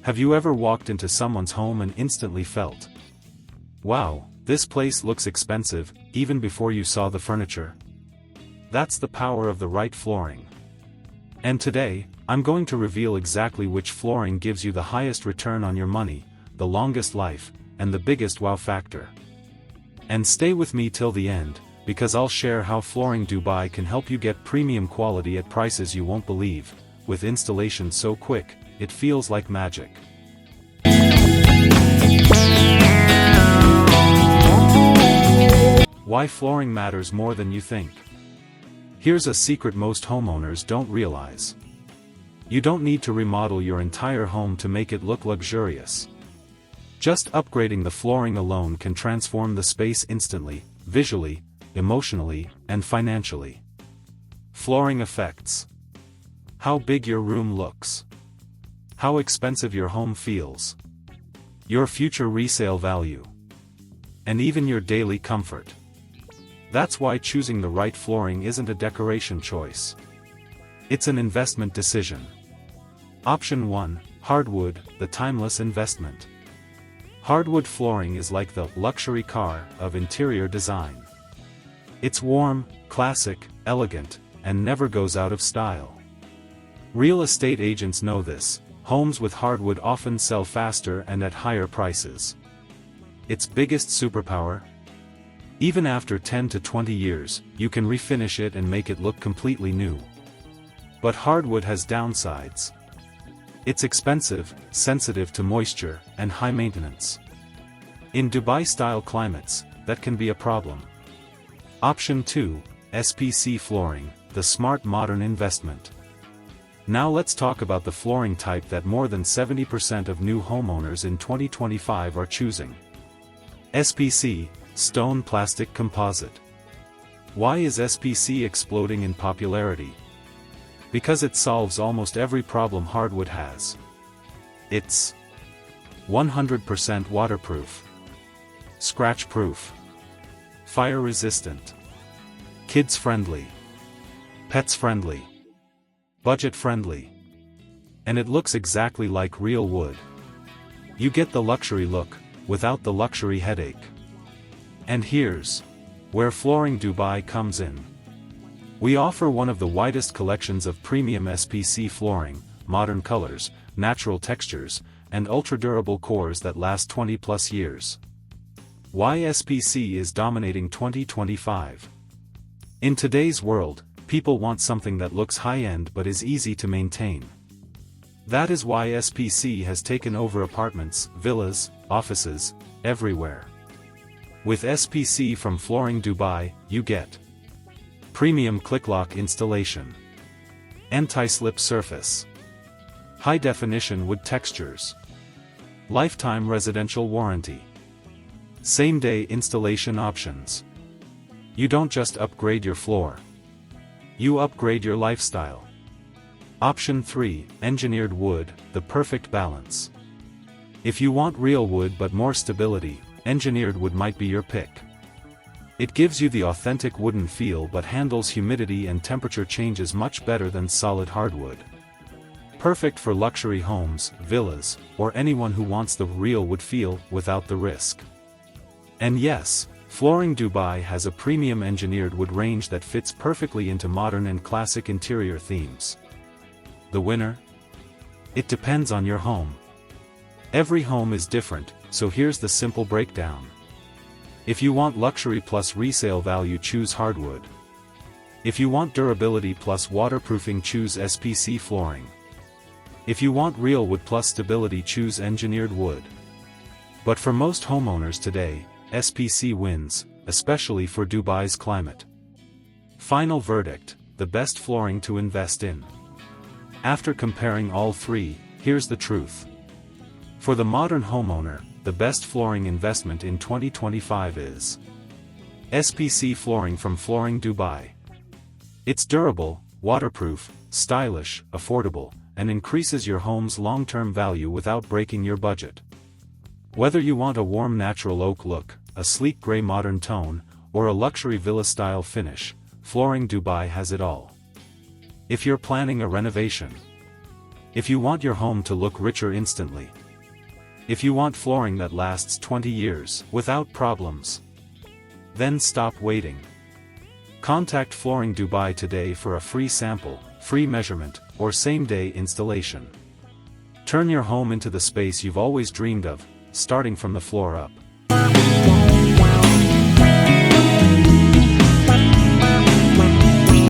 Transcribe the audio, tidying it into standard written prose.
Have you ever walked into someone's home and instantly felt, wow, this place looks expensive, even before you saw the furniture? That's the power of the right flooring. And today, I'm going to reveal exactly which flooring gives you the highest return on your money, the longest life, and the biggest wow factor. And stay with me till the end, because I'll share how Flooring Dubai can help you get premium quality at prices you won't believe, with installation so quick, it feels like magic. Why flooring matters more than you think. Here's a secret most homeowners don't realize. You don't need to remodel your entire home to make it look luxurious. Just upgrading the flooring alone can transform the space instantly, visually, emotionally, and financially. Flooring effects. How big your room looks. How expensive your home feels. Your future resale value. And even your daily comfort. That's why choosing the right flooring isn't a decoration choice. It's an investment decision. Option 1, Hardwood, the timeless investment. Hardwood flooring is like the luxury car of interior design. It's warm, classic, elegant, and never goes out of style. Real estate agents know this. Homes with hardwood often sell faster and at higher prices. Its biggest superpower? Even after 10 to 20 years, you can refinish it and make it look completely new. But hardwood has downsides. It's expensive, sensitive to moisture, and high maintenance. In Dubai-style climates, that can be a problem. Option 2, SPC flooring, the smart modern investment. Now let's talk about the flooring type that more than 70% of new homeowners in 2025 are choosing. SPC, Stone Plastic Composite. Why is SPC exploding in popularity? Because it solves almost every problem hardwood has. It's 100% waterproof, scratch-proof, fire-resistant, kids-friendly, pets-friendly, budget-friendly. And it looks exactly like real wood. You get the luxury look, without the luxury headache. And here's where Flooring Dubai comes in. We offer one of the widest collections of premium SPC flooring, modern colors, natural textures, and ultra-durable cores that last 20+ years. Why SPC is dominating 2025? In today's world, people want something that looks high-end but is easy to maintain. That is why SPC has taken over apartments, villas, offices, everywhere. With SPC from Flooring Dubai, you get premium click-lock installation, anti-slip surface, high-definition wood textures, lifetime residential warranty, same-day installation options. You don't just upgrade your floor. You upgrade your lifestyle. Option 3, engineered wood, the perfect balance. If you want real wood but more stability, engineered wood might be your pick. It gives you the authentic wooden feel but handles humidity and temperature changes much better than solid hardwood. Perfect for luxury homes, villas, or anyone who wants the real wood feel without the risk. And yes, Flooring Dubai has a premium engineered wood range that fits perfectly into modern and classic interior themes. The winner? It depends on your home. Every home is different, so here's the simple breakdown. If you want luxury plus resale value, choose hardwood. If you want durability plus waterproofing, choose SPC flooring. If you want real wood plus stability, choose engineered wood. But for most homeowners today, SPC wins, especially for Dubai's climate. Final verdict, the best flooring to invest in. After comparing all three, here's the truth. For the modern homeowner, the best flooring investment in 2025 is SPC flooring from Flooring Dubai. It's durable, waterproof, stylish, affordable, and increases your home's long-term value without breaking your budget. Whether you want a warm natural oak look, a sleek gray modern tone, or a luxury villa-style finish, Flooring Dubai has it all. If you're planning a renovation, If you want your home to look richer instantly. If you want flooring that lasts 20 years, without problems. Then stop waiting. Contact Flooring Dubai today for a free sample, free measurement, or same-day installation. Turn your home into the space you've always dreamed of, starting from the floor up.